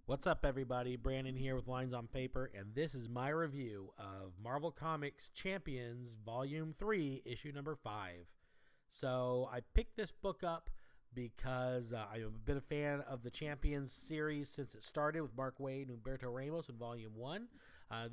What's up, everybody? Brandon here with Lines on Paper, and this is my review of Marvel Comics Champions Volume 3, Issue number 5. So, I picked this book up because I've been a fan of the Champions series since it started with Mark Waid and Humberto Ramos in Volume 1.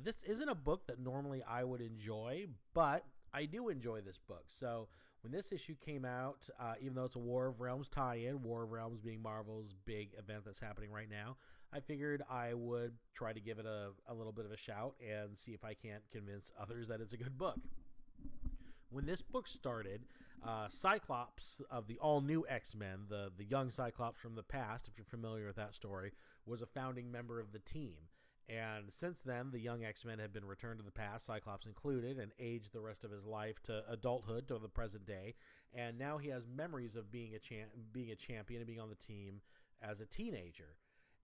This isn't a book that normally I would enjoy, but I do enjoy this book. So when this issue came out, even though it's a War of Realms tie-in, War of Realms being Marvel's big event that's happening right now, I figured I would try to give it a little bit of a shout and see if I can't convince others that it's a good book. When this book started, Cyclops of the all-new X-Men, the young Cyclops from the past, if you're familiar with that story, was a founding member of the team. And since then, the young X-Men have been returned to the past, Cyclops included, and aged the rest of his life to adulthood, to the present day. And now he has memories of being a champion and being on the team as a teenager.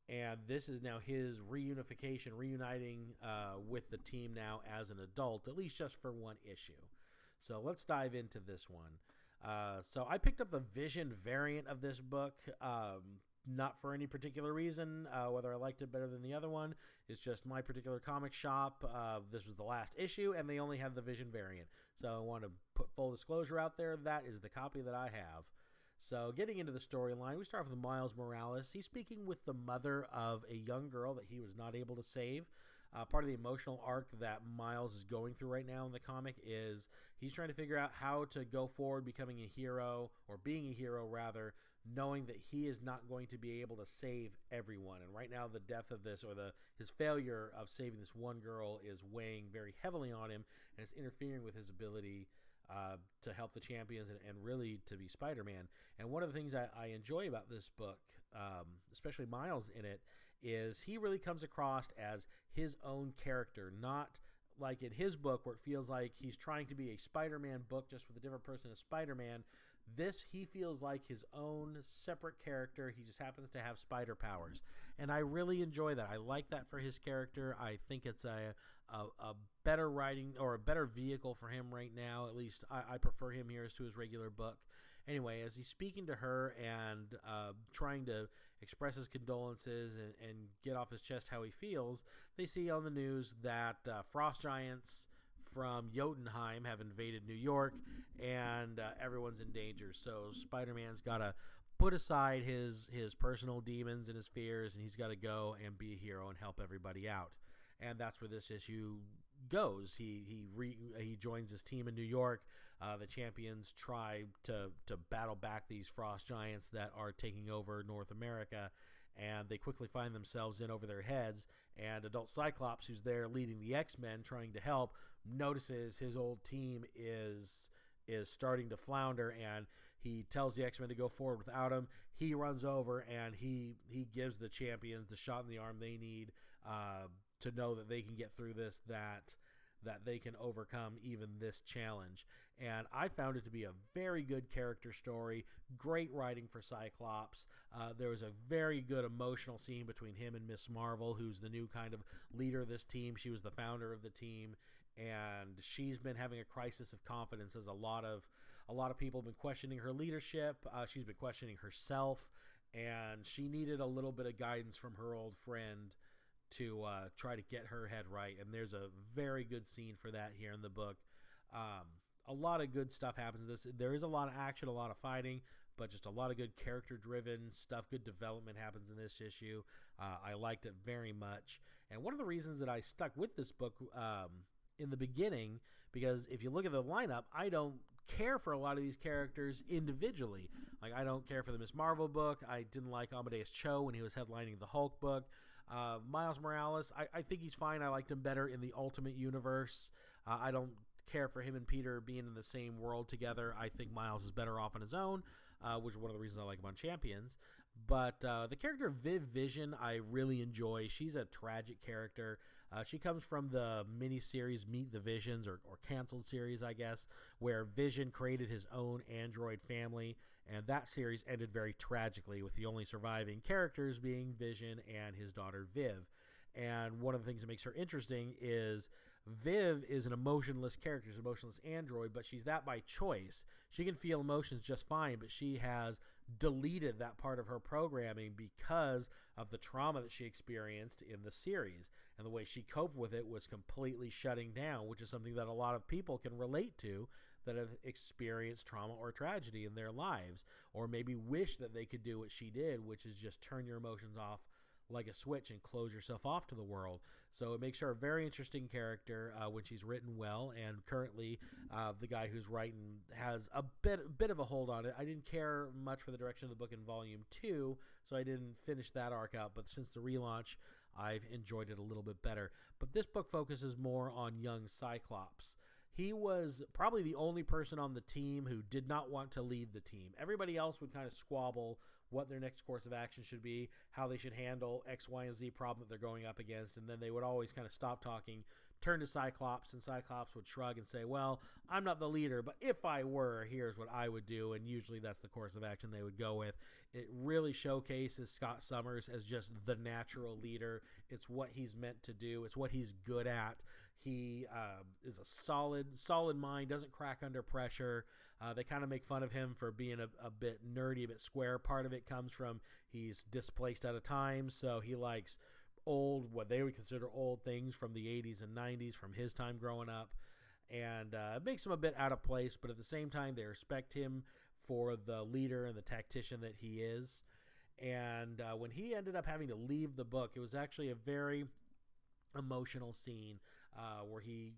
And this is now his reunification, reuniting with the team now as an adult, at least just for one issue. So let's dive into this one. So I picked up the Vision variant of this book, not for any particular reason, whether I liked it better than the other one. It's just my particular comic shop. This was the last issue, and they only have the Vision variant. So I want to put full disclosure out there. That is the copy that I have. So getting into the storyline, we start off with Miles Morales. He's speaking with the mother of a young girl that he was not able to save. Part of the emotional arc that Miles is going through right now in the comic is he's trying to figure out how to go forward becoming a hero, or being a hero rather, knowing that he is not going to be able to save everyone. And right now the death of this, or his failure of saving this one girl, is weighing very heavily on him, and it's interfering with his ability to help the champions and really to be Spider-Man. And one of the things I enjoy about this book, especially Miles in it, is he really comes across as his own character, not like in his book where it feels like he's trying to be a Spider-Man book just with a different person as Spider-Man. This, he feels like his own separate character. He just happens to have spider powers, and I really enjoy that. I like that for his character. I think it's a better writing, or a better vehicle for him right now. At least I prefer him here as to his regular book. Anyway, as he's speaking to her and trying to express his condolences and get off his chest how he feels, they see on the news that frost giants from Jotunheim have invaded New York, and everyone's in danger. So Spider-Man's got to put aside his personal demons and his fears, and he's got to go and be a hero and help everybody out. And that's where this issue goes. He joins his team in New York. The champions try to battle back these frost giants that are taking over North America, and they quickly find themselves in over their heads. And adult Cyclops, who's there leading the X-Men trying to help, notices his old team is starting to flounder, and he tells the X-Men to go forward without him. He runs over and he gives the champions the shot in the arm they need to know that they can get through this, that they can overcome even this challenge. And I found it to be a very good character story, great writing for Cyclops. There was a very good emotional scene between him and Miss Marvel, who's the new kind of leader of this team. She was the founder of the team, and she's been having a crisis of confidence as a lot of people have been questioning her leadership. She's been questioning herself, and she needed a little bit of guidance from her old friend to try to get her head right. And there's a very good scene for that here in the book. A lot of good stuff happens in this. There is a lot of action, a lot of fighting, but just a lot of good character-driven stuff. Good development happens in this issue. I liked it very much. And one of the reasons that I stuck with this book in the beginning, because if you look at the lineup, I don't care for a lot of these characters individually. Like, I don't care for the Miss Marvel book. I didn't like Amadeus Cho when he was headlining the Hulk book. Miles Morales, I think he's fine. I liked him better in the Ultimate Universe. I don't care for him and Peter being in the same world together. I think Miles is better off on his own, which is one of the reasons I like him on Champions. But the character Vision, I really enjoy. She's a tragic character. She comes from the miniseries Meet the Visions, or canceled series, I guess, where Vision created his own android family, and that series ended very tragically, with the only surviving characters being Vision and his daughter Viv. And one of the things that makes her interesting is Viv is an emotionless character, she's an emotionless android, but she's that by choice. She can feel emotions just fine, but she has deleted that part of her programming because of the trauma that she experienced in the series. And the way she coped with it was completely shutting down, which is something that a lot of people can relate to that have experienced trauma or tragedy in their lives, or maybe wish that they could do what she did, which is just turn your emotions off like a switch and close yourself off to the world. So it makes her a very interesting character when she's written well, and currently the guy who's writing has a bit of a hold on it. I didn't care much for the direction of the book in volume 2, so I didn't finish that arc out, but since the relaunch, I've enjoyed it a little bit better. But this book focuses more on young Cyclops. He was probably the only person on the team who did not want to lead the team. Everybody else would kind of squabble what their next course of action should be, how they should handle X, Y, and Z problem that they're going up against, and then they would always kind of stop talking, turn to Cyclops, and Cyclops would shrug and say, well, I'm not the leader, but if I were, here's what I would do, and usually that's the course of action they would go with. It really showcases Scott Summers as just the natural leader. It's what he's meant to do. It's what he's good at. He is a solid mind, doesn't crack under pressure. They kind of make fun of him for being a bit nerdy, a bit square. Part of it comes from he's displaced at a time, so he likes what they would consider old things from the 80s and 90s from his time growing up. And it makes him a bit out of place, but at the same time, they respect him for the leader and the tactician that he is. And when he ended up having to leave the book, it was actually a very emotional scene where he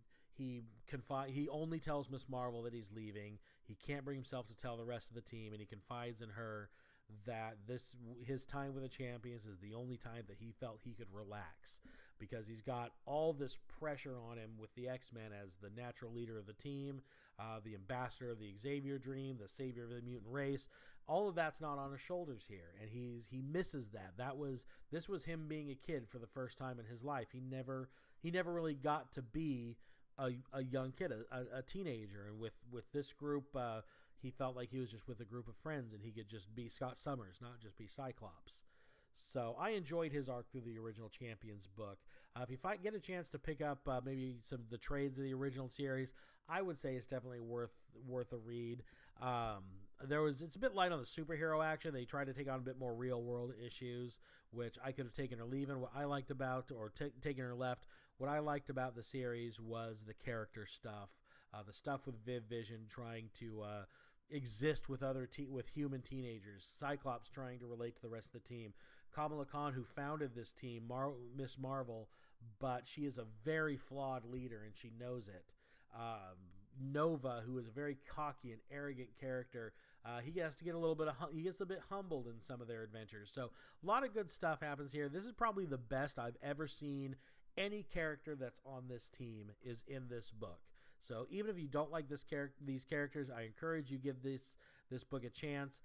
only tells Miss Marvel that he's leaving. He can't bring himself to tell the rest of the team, and he confides in her that his time with the Champions is the only time that he felt he could relax, because he's got all this pressure on him with the X-Men as the natural leader of the team, the ambassador of the Xavier Dream, the savior of the mutant race. All of that's not on his shoulders here, and he misses that. This was him being a kid for the first time in his life. He never really got to be a young kid, a teenager, and with this group, he felt like he was just with a group of friends, and he could just be Scott Summers, not just be Cyclops. So I enjoyed his arc through the original Champions book. If you get a chance to pick up maybe some of the trades of the original series, I would say it's definitely worth a read. It's a bit light on the superhero action. They tried to take on a bit more real world issues, which I could have taken or leaving. What I liked about, or taken or left, what I liked about the series was the character stuff, the stuff with Viv Vision trying to exist with with human teenagers, Cyclops trying to relate to the rest of the team, Kamala Khan, who founded this team, Miss Marvel, but she is a very flawed leader and she knows it. Nova, who is a very cocky and arrogant character, he has to get he gets a bit humbled in some of their adventures. So a lot of good stuff happens here. This is probably the best I've ever seen any character that's on this team is in this book. So even if you don't like these characters, I encourage you give this book a chance.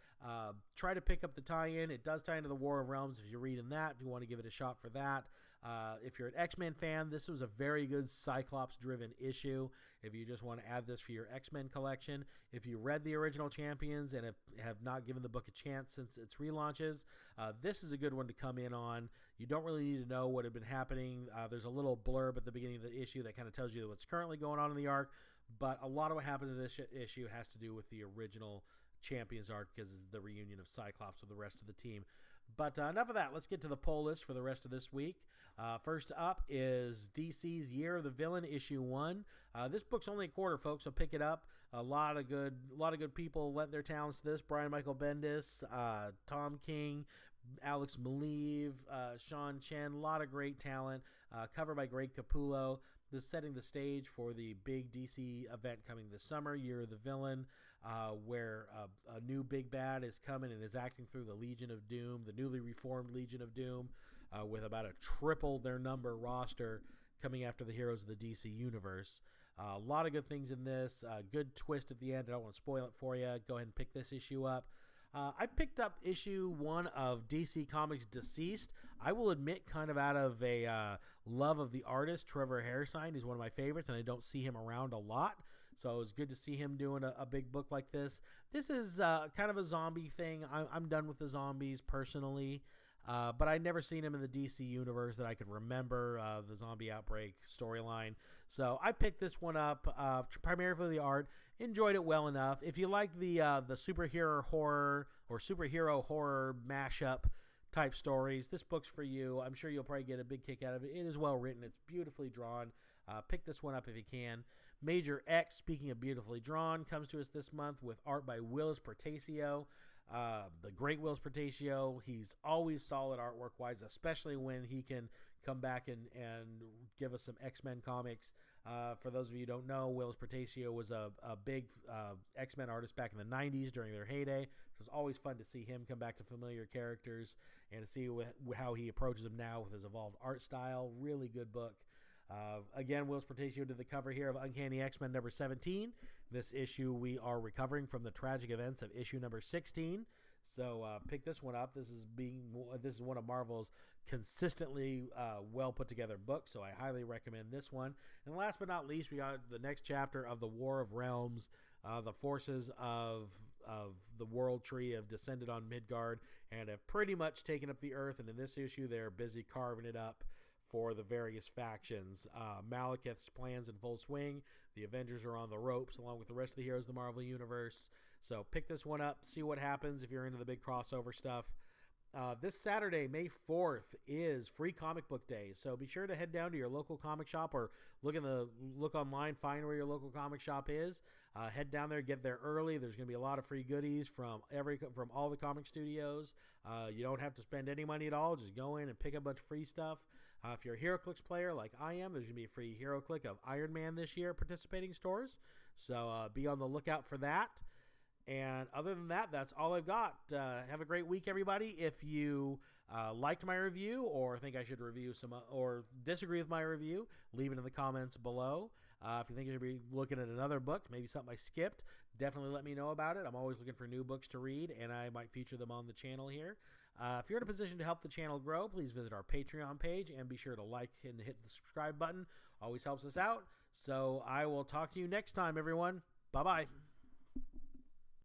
Try to pick up the tie-in. It does tie into the War of Realms if you're reading that, if you want to give it a shot for that. If you're an X-Men fan, this was a very good Cyclops-driven issue. If you just want to add this for your X-Men collection. If you read the original Champions and have not given the book a chance since its relaunches, this is a good one to come in on. You don't really need to know what had been happening. There's a little blurb at the beginning of the issue that kind of tells you what's currently going on in the arc, but a lot of what happens in this issue has to do with the original Champions arc, because it's the reunion of Cyclops with the rest of the team. But enough of that. Let's get to the poll list for the rest of this week. First up is DC's Year of the Villain, issue 1. This book's only a quarter, folks, so pick it up. A lot of good people lent their talents to this. Brian Michael Bendis, Tom King, Alex Maleev, Sean Chen, a lot of great talent. Cover by Greg Capullo. This is setting the stage for the big DC event coming this summer, Year of the Villain, where a new big bad is coming and is acting through the Legion of Doom, the newly reformed Legion of Doom, with about a triple their number roster coming after the heroes of the DC universe. A lot of good things in this. Good twist at the end. I don't want to spoil it for you. Go ahead and pick this issue up. I picked up issue 1 of DC Comics Deceased. I will admit, kind of out of a love of the artist, Trevor Hairsine. He's one of my favorites, and I don't see him around a lot. So it was good to see him doing a big book like this. This is kind of a zombie thing. I'm done with the zombies personally. but I'd never seen him in the DC universe that I could remember, the zombie outbreak storyline. So I picked this one up primarily for the art. Enjoyed it well enough. If you like the superhero horror or superhero horror mashup type stories, this book's for you. I'm sure you'll probably get a big kick out of it. It is well written. It's beautifully drawn. Pick this one up if you can. Major X, speaking of beautifully drawn, comes to us this month with art by Willis Portacio. The great Willis Portacio. He's always solid artwork-wise, especially when he can come back and give us some X-Men comics. For those of you who don't know, Willis Portacio was a big X-Men artist back in the 90s during their heyday. So it's always fun to see him come back to familiar characters and to see how he approaches them now with his evolved art style. Really good book. Again, Willis Portacio did the cover here of Uncanny X-Men number 17. This issue, we are recovering from the tragic events of issue number 16. So pick this one up. This is one of Marvel's consistently well put together books. So I highly recommend this one. And last but not least, we got the next chapter of the War of Realms. The forces of the World Tree have descended on Midgard and have pretty much taken up the Earth. And in this issue, they're busy carving it up for the various factions. Malekith's plans in full swing. The Avengers are on the ropes along with the rest of the heroes of the Marvel Universe. So pick this one up, see what happens if you're into the big crossover stuff. This Saturday, May 4th, is Free Comic Book Day. So be sure to head down to your local comic shop or look online, find where your local comic shop is. Head down there, get there early. There's going to be a lot of free goodies from all the comic studios. You don't have to spend any money at all. Just go in and pick up a bunch of free stuff. If you're a HeroClix player like I am, there's going to be a free HeroClix of Iron Man this year at participating stores. So be on the lookout for that. And other than that, that's all I've got. Have a great week, everybody. If you liked my review or think I should review or disagree with my review, leave it in the comments below. If you think you should be looking at another book, maybe something I skipped, definitely let me know about it. I'm always looking for new books to read, and I might feature them on the channel here. If you're in a position to help the channel grow, please visit our Patreon page and be sure to like and hit the subscribe button. Always helps us out. So I will talk to you next time, everyone. Bye-bye.